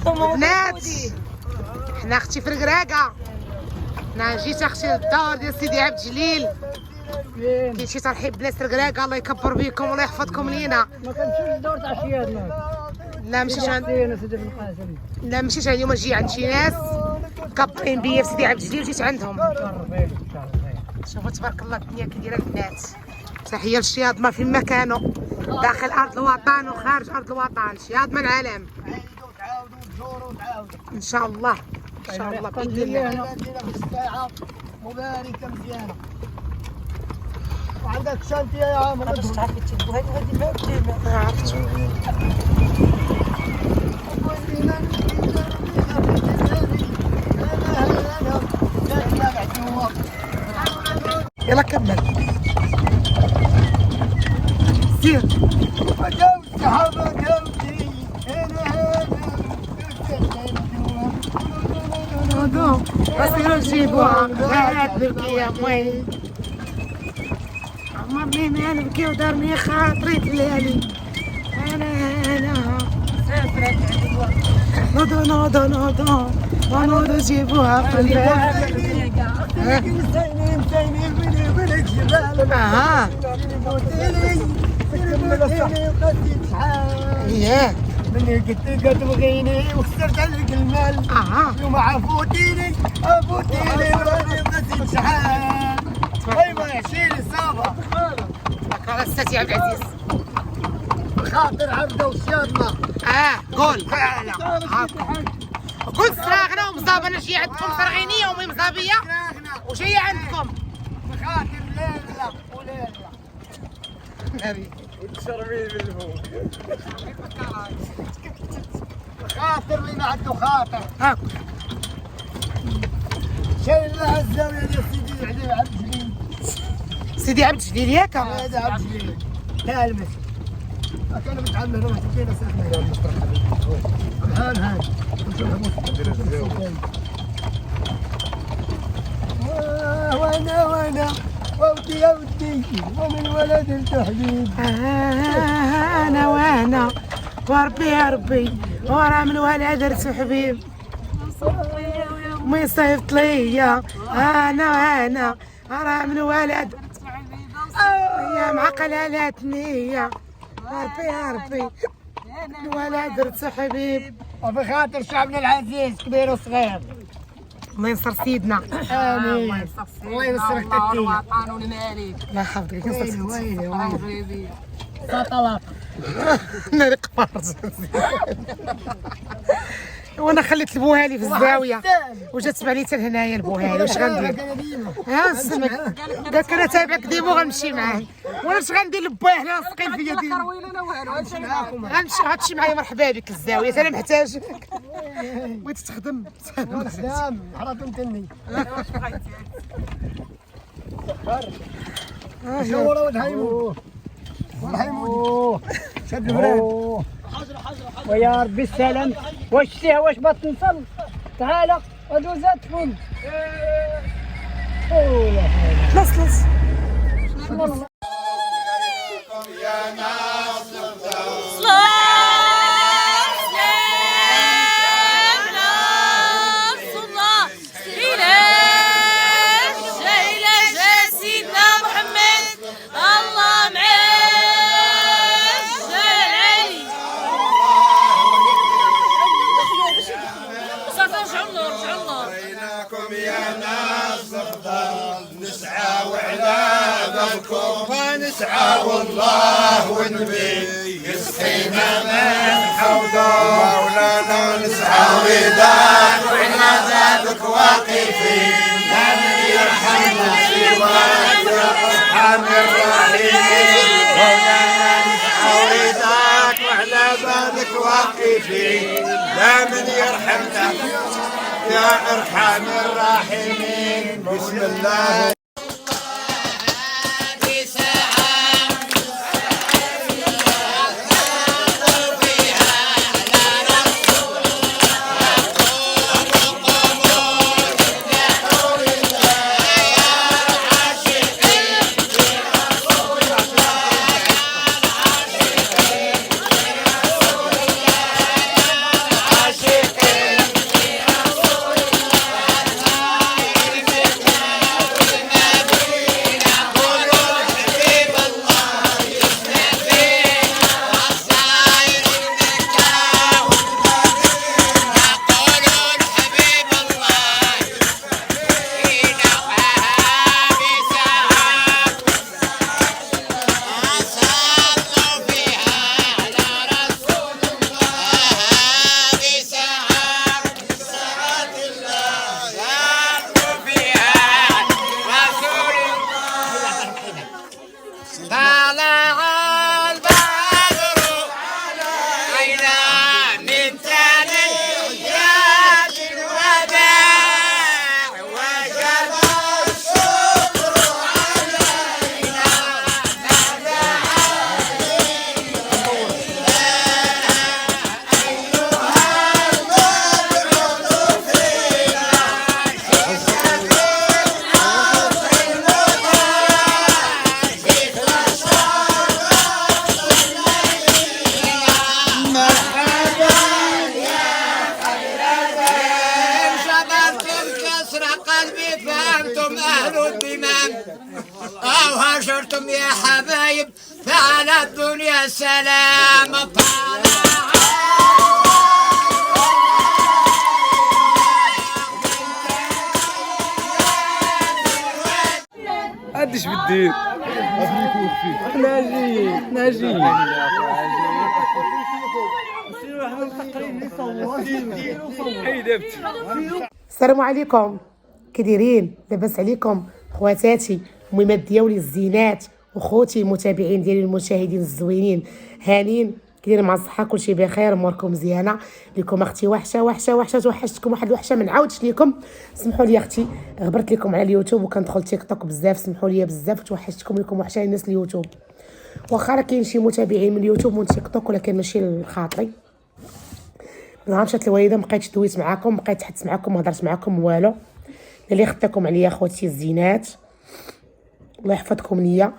بنات حنا اختي في ركراكه. انا جيت اختي للدار ديال سيدي عبد الجليل. كاين شي ترحيب بنات ركراكه، الله يكبر بكم والله يحفظكم لينا. ما كنمشيوش لدور تاع شيادنا. لا مشيت لا مشيت اليوم، نجي عند شي ناس كابرين بيا في سيدي عبد الجليل وجيت عندهم. شوفوا تبارك الله الدنيا كي دايره البنات. تحيه للشياضمه في مكانه داخل ارض الوطن وخارج ارض الوطن. شياضمه العالم ان شاء الله ان شاء الله باذن الله. مباركه مزيانه وعندك شانتي يا عامر باش تعرفي تجيبوا هذه ما عرفتوا يلا كمل سير. بس نجيبوها غاد نبكي يا موي عمرني ما نبكي ودارني خاطري الليالي. انا نوضو جيبوها في الباب. اها اييه مني قلت تبغيني وخسرت عليك المال. يوم عفوتيني وراني بغيت شحال. ايوا عشيري صافا بارك الله السي عبد العزيز. خاطر عبده وشياضنا. قول قول سراغنا ومصابه. انا جايه عندكم صرغينيه وامي مصابيه وجايه عندكم بخاطر ليلة وليلة ناري تشربين بالفوق خاطر اللي ما عنده خاطر. شايل لها الزاوية ديال سيدي عبد الجليل. سيدي عبد الجليل ياك؟ سيدي عبد الجليل تاع المسجد. كان متعمر روح تجينا ساكنة يا مصطفى حبيبي. هان وانا ودي ومن ولد التحبيب. وانا وربي يا ربي ورا من ولد رسو حبيب. مي صيفط ليا انا ورا من ولد يا معقلالاتني يا ربي الولد رسو حبيب. وبخاطر شعبنا العزيز كبير وصغير الله ينصر سيدنا. امين. الله ينصرك تتي. الوطن والمالك. الله يحفظك ينصر سيدنا. ويلي سطلق ناري قفارز. وانا خليت البوهالي في الزاويه وجات تبع لي حتى لهنايا البوهالي. واش غندير؟ سمك قال لك انا تابعك ديما وغنمشي معاه. وانا اش غندير لبويا هنا لاصقين فيا ديما. غتمشي معايا مرحبا بك الزاويه انا محتاجك. بغيت تخدم خدام حرات نتني. شورا ودهيمو شد البراد ويا ربي السلام. واش فيها واش بغات نصل تعال ودوزات فل. لص نسعى والله والنبي يسقينا من حوضه. مولانا نسعى ورضاك وعنا ذاتك واقفين. لا من يرحمنا سواك يا ارحم الراحمين. مولانا نسعى ورضاك وعلى بابك واقفين. لا من يرحمنا يا ارحم الراحمين. بسم الله. أو هاجرتم يا حبايب فعلى الدنيا سلام طالع. قديش بتدير؟ ناجي السلام عليكم، كي دايرين؟ لاباس عليكم خواتاتي المهمات ديالي الزينات وخوتي المتابعين ديالي المشاهدين الزوينين هانين كي دايرين مع الصحه كلشي بخير اموركم مزيانه لكم اختي وحشه توحشتكم واحد الوحشه ما نعاودش لكم. سمحوا لي اختي غبرت لكم على اليوتيوب وكندخل تيك توك بزاف، سمحوا لي بزاف توحشتكم لكم وحشه الناس اليوتيوب، واخا راه كاين شي متابعين من اليوتيوب ومن تيك توك ولكن ماشي لخاطري. نهار مشات الوالده مبقيتش دويت معاكم، بقيت تحدث معاكم ما هضرت معاكم والو. اللي خدتكم عليا خوتي الزينات الله يحفظكم ليا.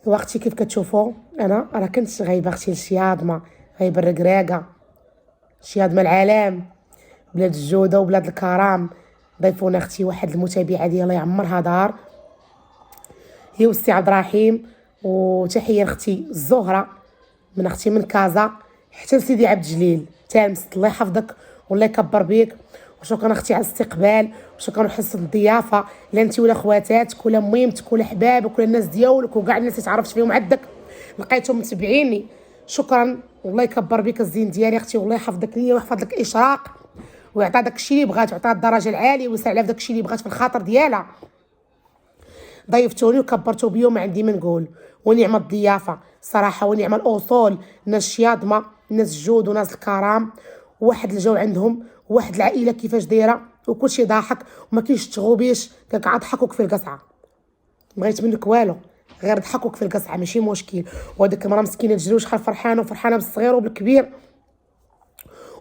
واختي كيف كتشوفوا انا راه كنت غايبه اختي لشياضمه، غايبه الركراكه شياضمه العالم بلاد الجوده وبلاد الكرام. ضيفونا اختي واحد المتابعه ديالها يعمرها دار هي والسي عبد الرحيم، وتحيه لاختي الزهره من اختي من كازا حتى لسيدي عبد الجليل تامس الله يحفظك والله يكبر بيك. وشكرا اختي على الاستقبال وشكرا حسن الضيافه لا انت ولا خواتاتك ولا ميمتك ولا حبابك ولا الناس ديالك وكاع الناس اللي تعرفت فيهم عندك لقيتهم متبعيني. شكرا والله يكبر بك الزين ديالي اختي والله يحفظك ليا ويحفظ لك اشراق ويعطى داك الشيء اللي بغات ويعطيها الدرجه العاليه ويسع عليها في داك الشيء اللي بغات في الخاطر ديالها. ضيفتوني وكبرتوا بيا وما عندي ما نقول، ونعم الضيافه صراحه ونعم الاصول. ناس شياضمه ناس الجود وناس الكرام واحد الجو عندهم واحد العائله كيفاش دايره وكلشي ضاحك وما كاينش تغوبيش كاع ضحكوك في القصعه. بغيت منك والو غير ضحكوك في القصعه ماشي مشكل. وهذيك المراه مسكينه تجري وشحال فرحانه وفرحانه بالصغير وبالكبير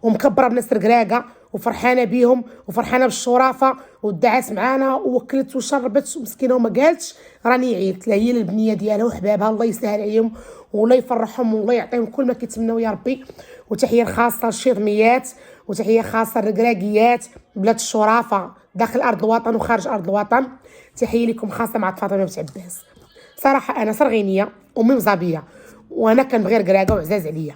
ومكبره بناس ركراكه وفرحانه بيهم وفرحانه بالشرافه ودعات معانا ووكلت وشربت ومسكينه وما قالتش راني عييت. لا هي البنيه ديالها وحبابها الله يسهل عليهم والله يفرحهم والله يعطيهم كل ما كيتمناو يا ربي. وتحيه خاصه للشيضميات وتحيه خاصه للركراكيات بلاد الشرافه داخل ارض الوطن وخارج ارض الوطن. تحيه لكم خاصه مع فاطمه بنت عباس. صراحه انا صرغينيه امي مزابيه وانا كنبغي ركراكه وعزاز عليا،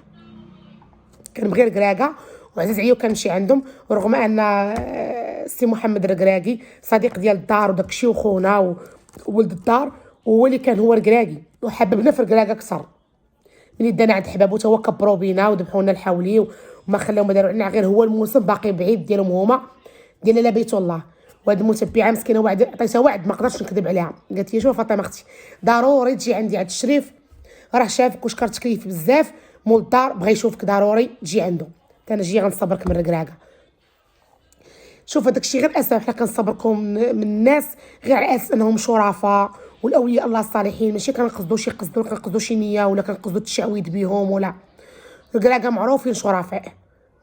كنبغي ركراكه وعزاز عليا وكنمشي عندهم. ورغم ان السي محمد الركراكي صديق ديال الدار وداك الشيء وخونا وولد الدار وهو اللي كان هو ركراكي وحببنا في الركراكه اكثر. ملي دانا عند حبابو تا هو كبروا بينا وذبحوا لنا الحولي وما خلاو ما داروا لنا غير هو الموسم باقي بعيد ديالهم هما ديال لا بيت الله. وهاد المتبعه مسكينه وعد عطيتها وعد ما قدرتش نكذب عليها، قالت لي شوف فاطمه اختي ضروري تجي عندي عند الشريف راه شافك وشكرتك ليه بزاف مول الدار بغى يشوفك ضروري تجي عنده. انا جي غنصبرك من الركراكه. شوف هذاك الشيء غير اسف حنا كنصبركم من الناس غير على اساس انهم شرفاء والاولياء الله الصالحين ماشي كنقصدوا شي قصدوا كنقصدوا شي نيه ولا كنقصدوا التشعويذ بهم ولا. الركراكه معروفين شرفاء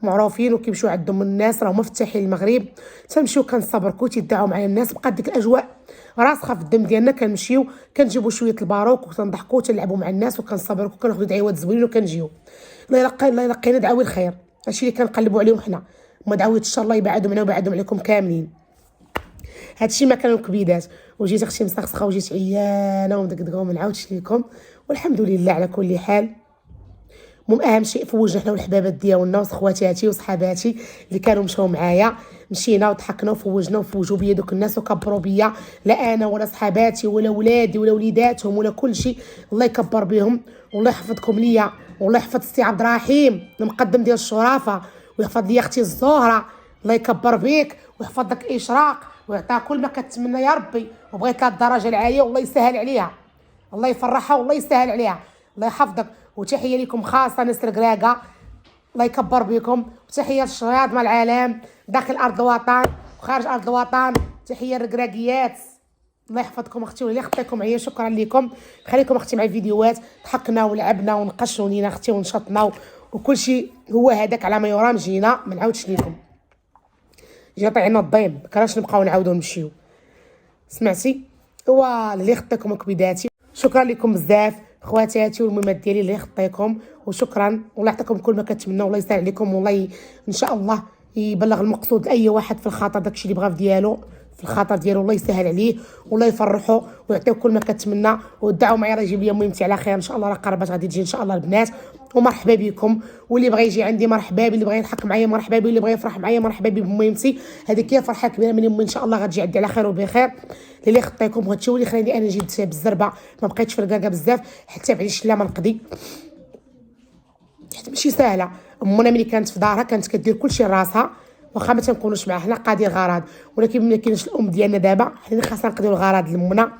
معروفين وكيمشيو عندهم الناس راهم مفتاحين المغرب تنمشيو كنصبركو تيدعوا مع الناس بقات ديك الاجواء راسخه في الدم ديالنا. كنمشيو كنجيبوا شويه الباروك وكنضحكوا وتنلعبوا مع الناس وكنصبركو كناخذوا دعوات زوينين وكنجيو. الله يلقينا دعاوي الخير هادشي اللي كنقلبوا عليهم حنا وما دعويت ان شاء الله يبعدوا منا ويبعدوا عليكم كاملين. هادشي ما كانوا كبيدات وجيت اختي مسخسخه وجيت عيانه ومدقدقه وما نعاودش لكم والحمد لله على كل حال. المهم اهم شيء فوجنا حنا والحبابات ديالنا وخواتاتي وصحاباتي اللي كانوا مشاو معايا مشينا وضحكنا وفوجنا وفوجوا بيا دوك الناس وكبروا بيا لا انا ولا صحاباتي ولا ولادي ولا وليداتهم ولا كل شيء. الله يكبر بهم والله يحفظكم ليا والله يحفظ السي عبد الرحيم المقدم ديال الشرافه ويحفظ لي اختي الزهره الله يكبر بيك ويحفظ لك اشراق ويعطيها كل ما كتمنى يا ربي وبغيت لها الدرجه العاليه والله يسهل عليها الله يفرحها والله يسهل عليها الله يحفظك. وتحيه لكم خاصه ناس الركراكه الله يكبر بكم وتحيه للشياط مع العالم داخل ارض الوطن وخارج ارض الوطن. تحيه للركراكيات الله يحفظكم اختي واللي خطيكم معايا شكرا لكم. خليكم اختي مع الفيديوهات ضحكنا ولعبنا ونقشوا لينا اختي ونشطنا وكل شيء هو هذاك على ما يرام. جينا ما نعاودش لكم جينا طيعنا الضيم ما كرهناش نبقاو نعاودو نمشيو سمعتي. هو اللي خطيكم كبيداتي شكرا لكم بزاف خواتاتي والمهمات ديالي اللي خطيكم وشكرا والله يعطيكم كل ما كتمنوا والله يسهل عليكم والله ان شاء الله يبلغ المقصود لاي واحد في الخاطر داكشي اللي بغا في ديالو في الخاطر ديالو، الله يسهل عليه والله يفرحو ويعطيو كل ما كتمنى. ودعوا معايا راه يجيب لي ميمتي على خير ان شاء الله، راه قربت غادي تجي ان شاء الله البنات. ومرحبا بكم، واللي بغى يجي عندي مرحبا بي، اللي بغى يضحك معايا مرحبا بي، اللي بغى يفرح معايا مرحبا بي بميمتي. هذيك هي فرحه كبيره من يومي ان شاء الله غتجي عندي على خير وبخير. اللي خطيكم وهادشي هو اللي خلاني انا جيت بالزربه، ما بقيتش في الكاكا بزاف حتى بعد الشله ما نقضي، حيت ماشي ساهله. امنا ملي كانت في دارها كانت كدير كلشي راسها، واخا ما تنكونوش معاها حنا قادين الغراض، ولكن ملي كاينش الام ديالنا دابا حنا خاصنا نقضيو الغراض لامنا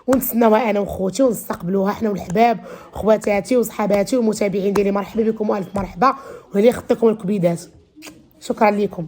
ونتسناوها انا وخوتي ونستقبلوها حنا والحباب وخواتاتي وصحاباتي والمتابعين ديالي. مرحبا بكم والف مرحبا، وهلي خطيكم الكبيدات. شكرا لكم.